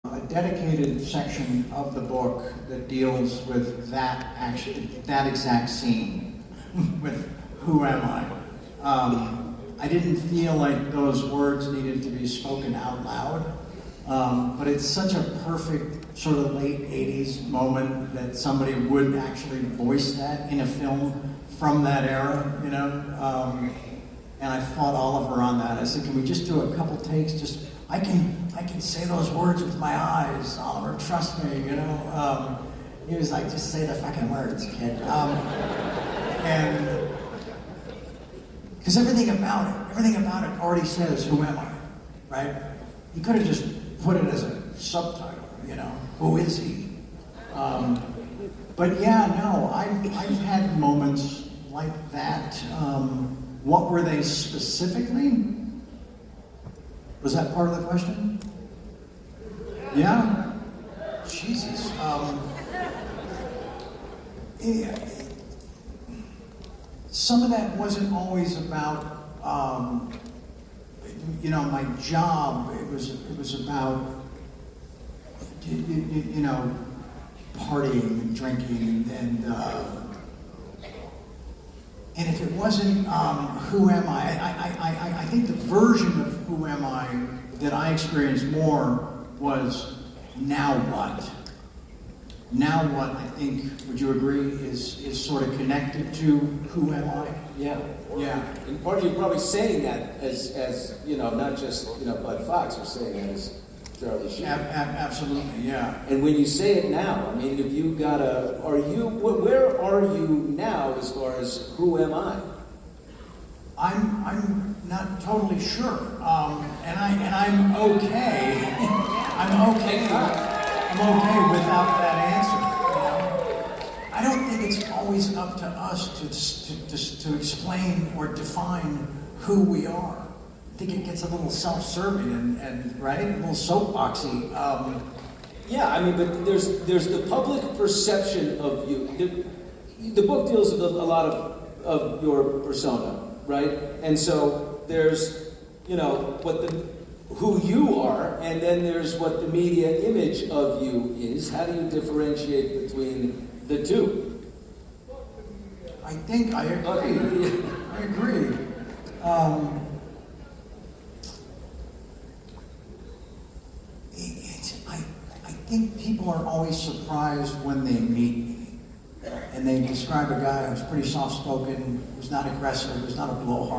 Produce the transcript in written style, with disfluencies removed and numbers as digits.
a dedicated section of the book that deals with that exact scene, with who am I? I didn't feel like those words needed to be spoken out loud, but it's such a perfect sort of late 80s moment that somebody would actually voice that in a film from that era, you know? And I fought Oliver on that. I said, can we just do a couple takes? I can say those words with my eyes, Oliver, trust me, you know? He was like, just say the fucking words, kid. And, because everything about it already says, who am I, right? He could have just put it as a subtitle, you know, who is he? But yeah, no, I've had moments like that. What were they specifically? Was that part of the question? Yeah? Jesus. Yeah. Some of that wasn't always about, you know, my job. It was about, you know, partying and drinking and if it wasn't who am I think the version of who am I that I experienced more was now what? Now what, I think, would you agree, is sort of connected to who am I? Yeah. Yeah. And part of you probably saying that as you know, not just, you know, Bud Fox, you're saying that as Charlie Sheen. Absolutely, yeah. And when you say it now, I mean, if you got where are you now as far as who am I? I'm not totally sure, and I'm okay. I'm okay without that answer. You know? I don't think it's always up to us to explain or define who we are. I think it gets a little self-serving and right, a little soapboxy. Yeah, I mean, but there's the public perception of you. The book deals with a lot of your persona, right? And so there's, you know, who you are, and then there's what the media image of you is. How do you differentiate between the two? I think I agree. I agree. I think people are always surprised when they meet me, and they describe a guy who's pretty soft-spoken, who's not aggressive, who's not a blowhard.